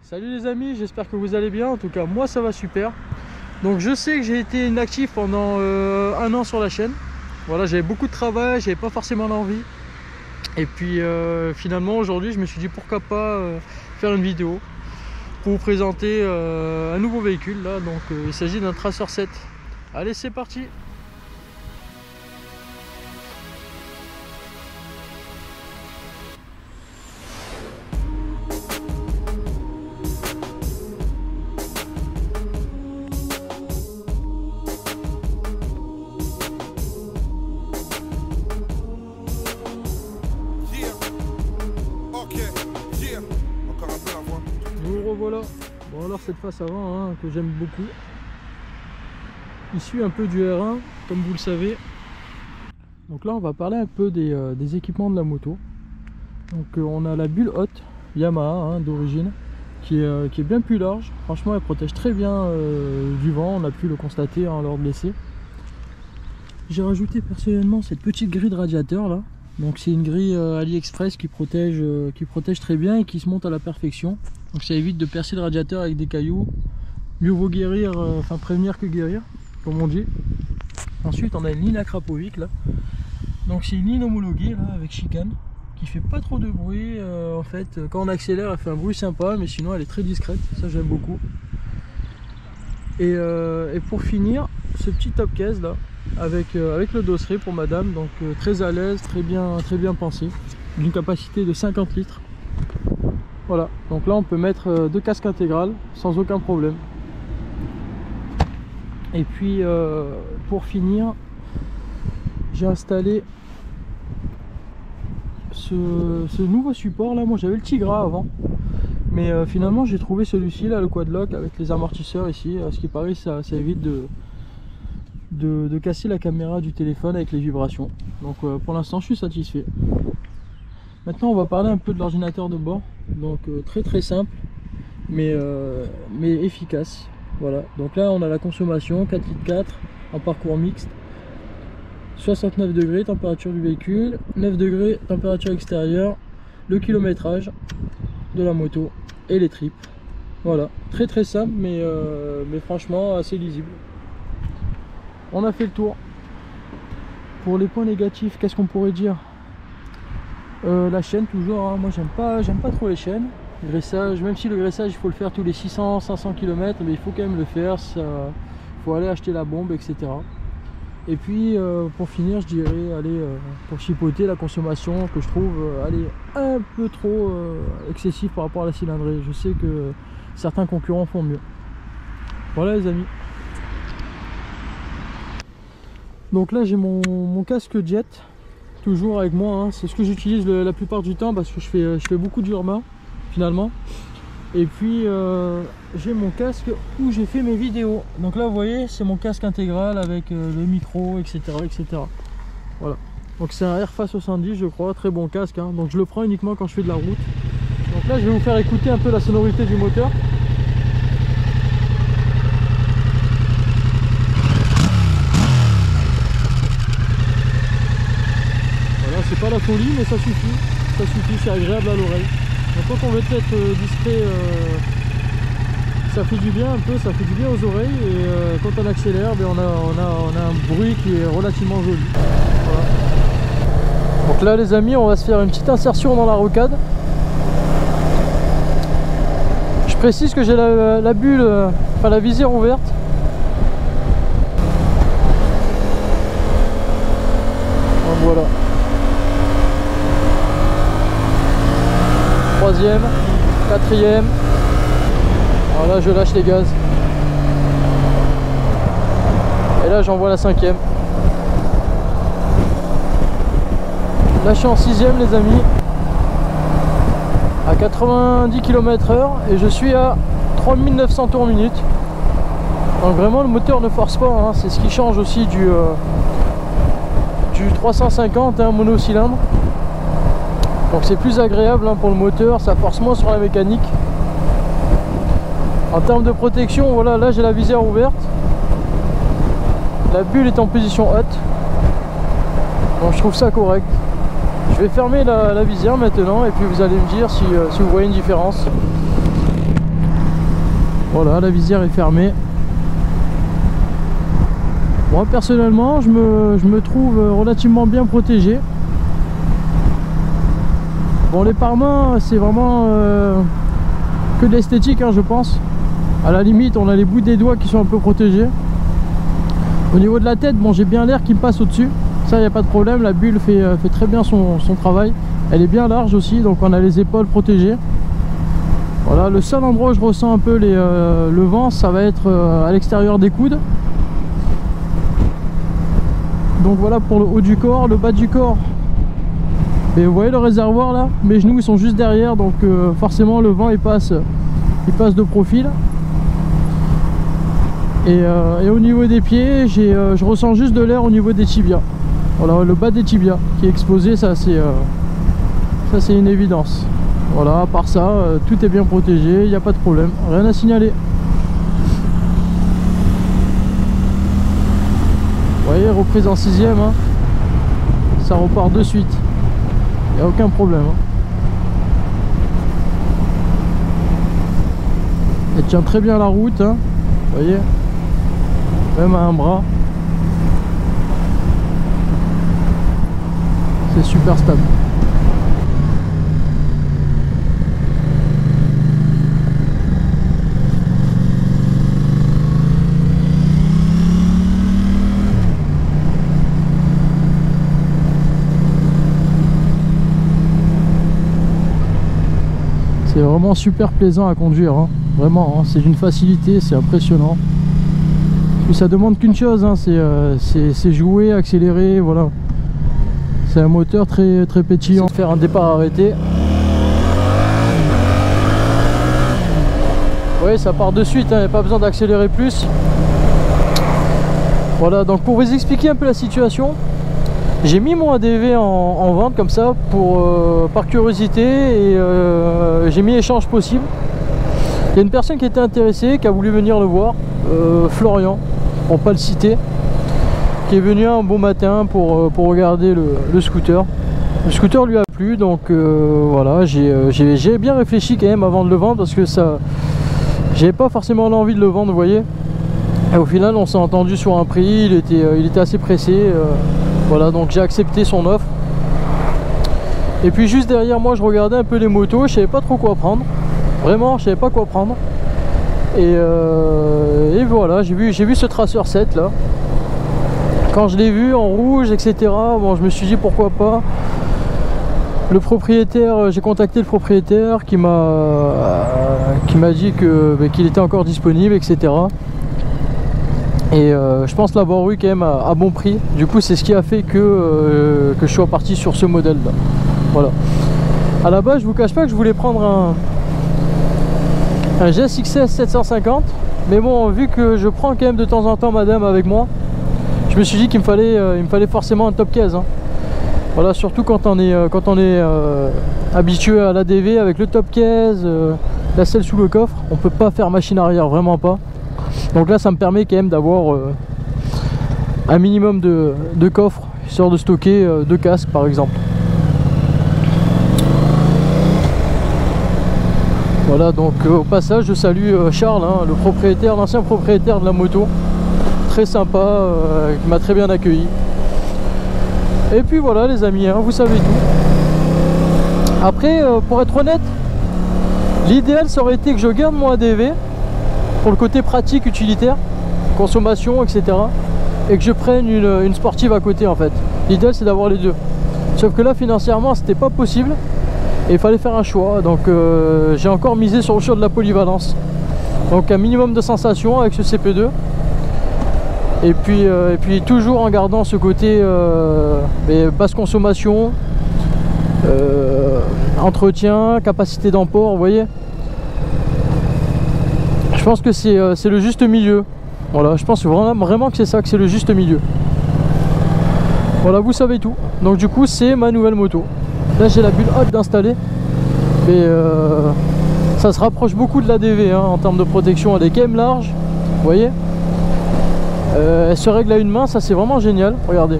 Salut les amis, j'espère que vous allez bien. En tout cas moi ça va super. Donc je sais que j'ai été inactif pendant 1 an sur la chaîne. Voilà, j'avais beaucoup de travail, j'avais pas forcément l'envie. Et puis finalement aujourd'hui je me suis dit pourquoi pas faire une vidéo pour vous présenter un nouveau véhicule là. Donc il s'agit d'un Tracer 7. Allez, c'est parti. Nous revoilà. Bon alors cette face avant que j'aime beaucoup, issu un peu du R1 comme vous le savez. Donc là on va parler un peu des équipements de la moto. Donc on a la bulle haute Yamaha d'origine qui est bien plus large. Franchement elle protège très bien du vent, on a pu le constater lors de l'essai. J'ai rajouté personnellement cette petite grille de radiateur là. Donc c'est une grille AliExpress qui protège très bien et qui se monte à la perfection. Donc ça évite de percer le radiateur avec des cailloux. Mieux vaut guérir, enfin prévenir que guérir, comme on dit. Ensuite on a une ligne Akrapovic là. Donc c'est une ligne homologuée là avec chicane qui fait pas trop de bruit. En fait quand on accélère elle fait un bruit sympa, mais sinon elle est très discrète, ça j'aime beaucoup. Et pour finir, ce petit top case là avec le dosseret pour madame, donc très à l'aise, très bien pensé, d'une capacité de 50 litres. Voilà, donc là on peut mettre 2 casques intégrales sans aucun problème. Et puis pour finir, j'ai installé ce nouveau support là. Moi j'avais le Tigra avant, mais finalement j'ai trouvé celui-ci là, le Quadlock, avec les amortisseurs ici. À ce qui paraît ça évite de casser la caméra du téléphone avec les vibrations. Donc pour l'instant je suis satisfait. Maintenant on va parler un peu de l'ordinateur de bord. Donc très simple mais efficace. Voilà, donc là on a la consommation 4,4 litres en parcours mixte, 69 degrés température du véhicule, 9 degrés température extérieure, le kilométrage de la moto et les tripes. Voilà, très simple mais franchement assez lisible. On a fait le tour. Pour les points négatifs, qu'est-ce qu'on pourrait dire? La chaîne toujours, moi j'aime pas trop les chaînes. Graissage, même si le graissage il faut le faire tous les 600-500 km, mais il faut quand même le faire, il faut aller acheter la bombe, etc. Et puis pour finir je dirais, pour chipoter, la consommation que je trouve un peu trop excessive par rapport à la cylindrée. Je sais que certains concurrents font mieux. Voilà les amis. Donc là j'ai mon casque jet toujours avec moi, c'est ce que j'utilise la plupart du temps parce que je fais beaucoup d'urbain finalement. Et puis j'ai mon casque où j'ai fait mes vidéos. Donc là vous voyez c'est mon casque intégral avec le micro, etc. Voilà, donc c'est un Airfa 70 je crois, très bon casque donc je le prends uniquement quand je fais de la route. Donc là je vais vous faire écouter un peu la sonorité du moteur. C'est pas la folie mais ça suffit, c'est agréable à l'oreille. Donc quand on veut être discret, ça fait du bien un peu, ça fait du bien aux oreilles. Et quand on accélère, on a un bruit qui est relativement joli. Voilà. Donc là les amis, on va se faire une petite insertion dans la rocade. Je précise que j'ai la bulle, enfin la visière ouverte. Donc voilà. 3e, 4e, voilà, je lâche les gaz et là j'envoie la 5e. Là je suis en 6e les amis, à 90 km/h et je suis à 3900 tours minute. Donc vraiment le moteur ne force pas, c'est ce qui change aussi du 350 monocylindre. Donc c'est plus agréable pour le moteur, ça force moins sur la mécanique. En termes de protection, voilà, là j'ai la visière ouverte. La bulle est en position haute. Donc je trouve ça correct. Je vais fermer la visière maintenant et puis vous allez me dire si vous voyez une différence. Voilà, la visière est fermée. Moi personnellement je me trouve relativement bien protégé. Bon, les pare-mains c'est vraiment que de l'esthétique hein, je pense. À la limite on a les bouts des doigts qui sont un peu protégés. Au niveau de la tête, bon, j'ai bien l'air qui me passe au dessus, ça il n'y a pas de problème. La bulle fait très bien son travail. Elle est bien large aussi, donc on a les épaules protégées. Voilà, le seul endroit où je ressens un peu le vent, ça va être à l'extérieur des coudes. Donc voilà pour le haut du corps, le bas du corps. Et vous voyez le réservoir là, mes genoux ils sont juste derrière, donc forcément le vent il passe de profil. Et au niveau des pieds, je ressens juste de l'air au niveau des tibias. Voilà, le bas des tibias qui est exposé, ça c'est une évidence. Voilà, à part ça, tout est bien protégé, il n'y a pas de problème, rien à signaler. Vous voyez, reprise en 6ème, hein. Ça repart de suite, il n'y a aucun problème. Hein. Elle tient très bien la route, hein. Vous voyez, même à un bras. C'est super stable. C'est vraiment super plaisant à conduire, hein. Vraiment, hein, c'est d'une facilité, c'est impressionnant. Puis ça demande qu'une chose, hein, c'est jouer, accélérer, voilà. C'est un moteur très pétillant. Faire un départ arrêté. Oui, ça part de suite, il n'y a pas besoin d'accélérer plus. Voilà, donc pour vous expliquer un peu la situation, j'ai mis mon ADV en vente comme ça par curiosité et j'ai mis échange possible. Il y a une personne qui était intéressée, qui a voulu venir le voir, Florian, pour pas le citer, qui est venu un bon matin pour regarder le scooter. Le scooter lui a plu, donc voilà, j'ai bien réfléchi quand même avant de le vendre parce que ça, j'avais pas forcément l'envie de le vendre, vous voyez. Et au final, on s'est entendu sur un prix, il était assez pressé. Voilà, donc j'ai accepté son offre. Et puis juste derrière moi, je regardais un peu les motos, je savais pas trop quoi prendre. Vraiment, je savais pas quoi prendre. Et voilà, j'ai vu ce Tracer 7 là. Quand je l'ai vu en rouge, etc., bon, je me suis dit pourquoi pas. Le propriétaire, j'ai contacté le propriétaire qui m'a dit qu'il était encore disponible, etc. Et je pense l'avoir eu quand même à bon prix. Du coup c'est ce qui a fait que je sois parti sur ce modèle là. Voilà. À la base je vous cache pas que je voulais prendre un GSX-S 750. Mais bon, vu que je prends quand même de temps en temps madame avec moi, je me suis dit qu'il me fallait forcément un top case, hein. Voilà, surtout quand on est habitué à l'ADV avec le top case, la selle sous le coffre, on peut pas faire machine arrière, vraiment pas. Donc là ça me permet quand même d'avoir un minimum de coffre, histoire de stocker 2 casques par exemple. Voilà, donc au passage je salue Charles, hein, le propriétaire, l'ancien propriétaire de la moto. Très sympa, qui m'a très bien accueilli. Et puis voilà les amis, hein, vous savez tout. Après, pour être honnête, l'idéal ça aurait été que je garde mon ADV pour le côté pratique, utilitaire, consommation, etc. Et que je prenne une sportive à côté en fait. L'idéal c'est d'avoir les deux. Sauf que là financièrement c'était pas possible. Et il fallait faire un choix. Donc j'ai encore misé sur le choix de la polyvalence. Donc un minimum de sensations avec ce CP2. Et puis toujours en gardant ce côté basse consommation, entretien, capacité d'emport, vous voyez. Je pense que c'est le juste milieu. Voilà, je pense vraiment que c'est ça, que c'est le juste milieu. Voilà, vous savez tout. Donc du coup c'est ma nouvelle moto. Là j'ai la bulle haute d'installer. Mais ça se rapproche beaucoup de l'ADV, hein, en termes de protection. Elle est quand même large, vous voyez. Elle se règle à une main, ça c'est vraiment génial. Regardez,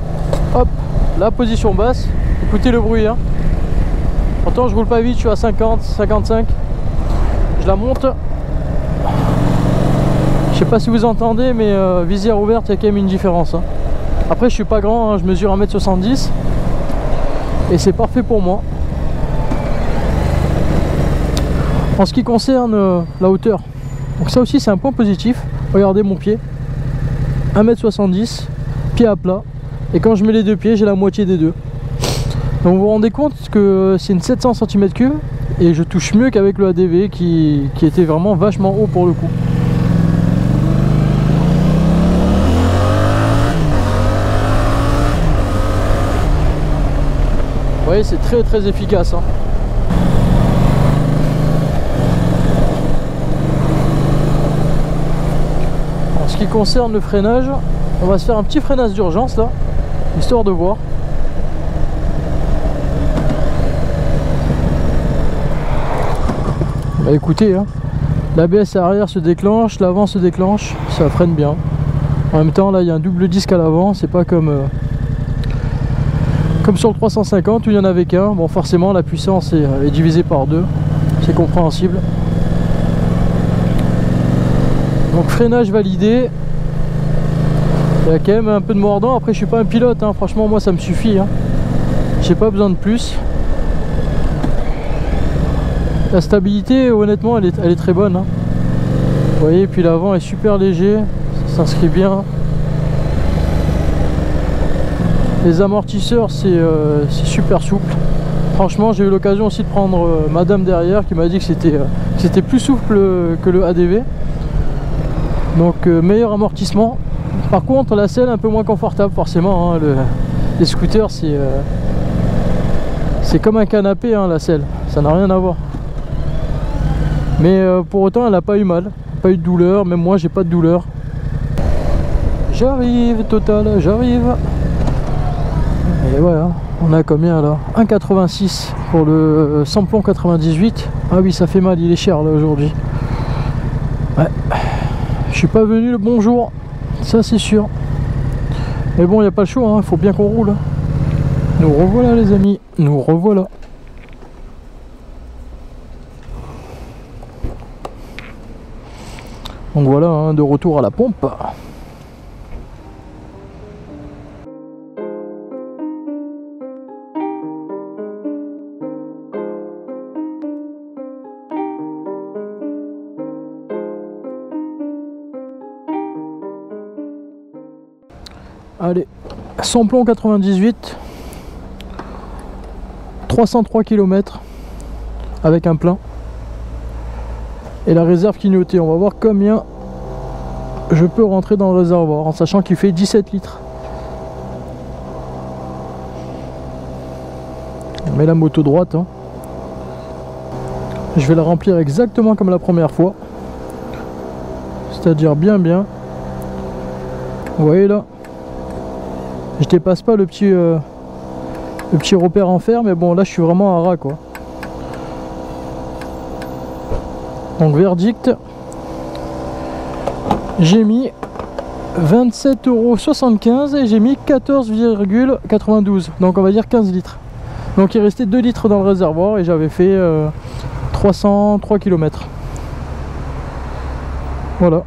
hop, la position basse, écoutez le bruit, hein. Pourtant je roule pas vite, je suis à 50, 55. Je la monte. Je sais pas si vous entendez, mais visière ouverte, il y a quand même une différence, hein. Après je suis pas grand, hein, je mesure 1m70 et c'est parfait pour moi. En ce qui concerne la hauteur, donc ça aussi c'est un point positif. Regardez mon pied, 1m70, pied à plat, et quand je mets les deux pieds j'ai la moitié des deux. Donc vous vous rendez compte que c'est une 700 cm3 et je touche mieux qu'avec le ADV qui était vraiment vachement haut pour le coup. Vous voyez, c'est très efficace, hein. En ce qui concerne le freinage, on va se faire un petit freinage d'urgence là, histoire de voir. Bah écoutez, hein, l'ABS arrière se déclenche, l'avant se déclenche, ça freine bien. En même temps là il y a un double disque à l'avant, c'est pas comme sur le 350 où il n'y en avait qu'un. Bon forcément la puissance est divisée par deux, c'est compréhensible. Donc freinage validé. Il y a quand même un peu de mordant. Après je suis pas un pilote, hein. Franchement moi ça me suffit, hein. J'ai pas besoin de plus. La stabilité honnêtement elle est très bonne, hein. Vous voyez, puis l'avant est super léger, ça s'inscrit bien. Les amortisseurs c'est super souple. Franchement j'ai eu l'occasion aussi de prendre madame derrière qui m'a dit que c'était plus souple que le ADV. Donc meilleur amortissement. Par contre la selle un peu moins confortable forcément, hein. Les scooters c'est comme un canapé, hein, la selle, ça n'a rien à voir. Mais pour autant elle n'a pas eu mal, pas eu de douleur, même moi j'ai pas de douleur. J'arrive Total, j'arrive. Et ouais, hein, on a combien là? 1,86 pour le samplon 98. Ah oui ça fait mal, il est cher là aujourd'hui. Ouais. Je suis pas venu le bonjour, ça c'est sûr. Mais bon, il n'y a pas le choix, il faut bien qu'on roule. Nous revoilà les amis, nous revoilà. Donc voilà, hein, de retour à la pompe. Allez, samplon 98, 303 km avec un plein et la réserve clignotée. On va voir combien je peux rentrer dans le réservoir en sachant qu'il fait 17 litres. On met la moto droite, hein. Je vais la remplir exactement comme la première fois, c'est-à-dire bien. Vous voyez là, je dépasse pas le petit repère en fer, mais bon là je suis vraiment à ras quoi. Donc verdict, j'ai mis 27,75 € et j'ai mis 14,92, donc on va dire 15 litres. Donc il restait 2 litres dans le réservoir et j'avais fait 303 km. Voilà,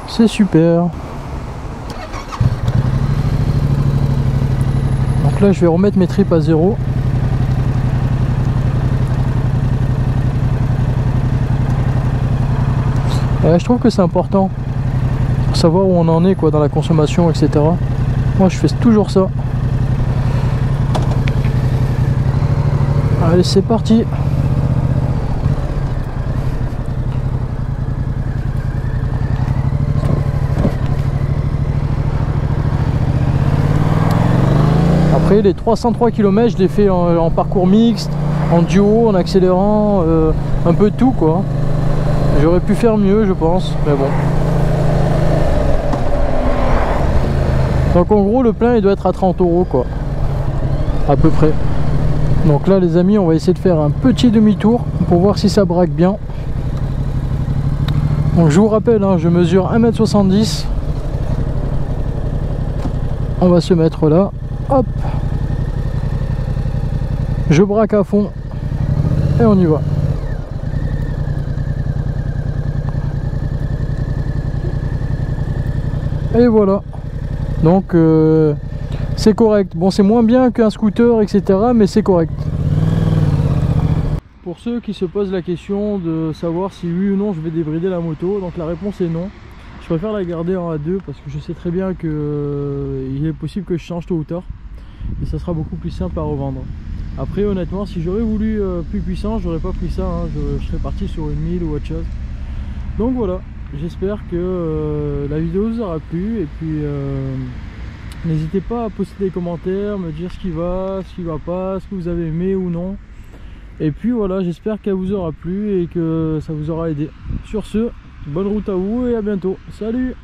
c'est super. Là je vais remettre mes tripes à zéro. Et je trouve que c'est important pour savoir où on en est quoi dans la consommation, etc. Moi je fais toujours ça. Allez c'est parti. Les 303 km je l'ai fait en parcours mixte, en duo, en accélérant, un peu de tout quoi. J'aurais pu faire mieux je pense, mais bon. Donc en gros le plein il doit être à 30 € quoi, à peu près. Donc là les amis on va essayer de faire un petit demi-tour pour voir si ça braque bien. Donc je vous rappelle, hein, je mesure 1m70. On va se mettre là, hop. Je braque à fond et on y va. Et voilà. Donc c'est correct. Bon, c'est moins bien qu'un scooter, etc. mais c'est correct. Pour ceux qui se posent la question de savoir si oui ou non je vais débrider la moto, donc la réponse est non. Je préfère la garder en A2 parce que je sais très bien que il est possible que je change tôt ou tard. Et ça sera beaucoup plus simple à revendre. Après, honnêtement, si j'aurais voulu plus puissant, j'aurais pas pris ça, hein. Je serais parti sur une 1000 ou autre chose. Donc voilà, j'espère que la vidéo vous aura plu. Et puis n'hésitez pas à poster des commentaires, me dire ce qui va pas, ce que vous avez aimé ou non. Et puis voilà, j'espère qu'elle vous aura plu et que ça vous aura aidé. Sur ce, bonne route à vous et à bientôt. Salut!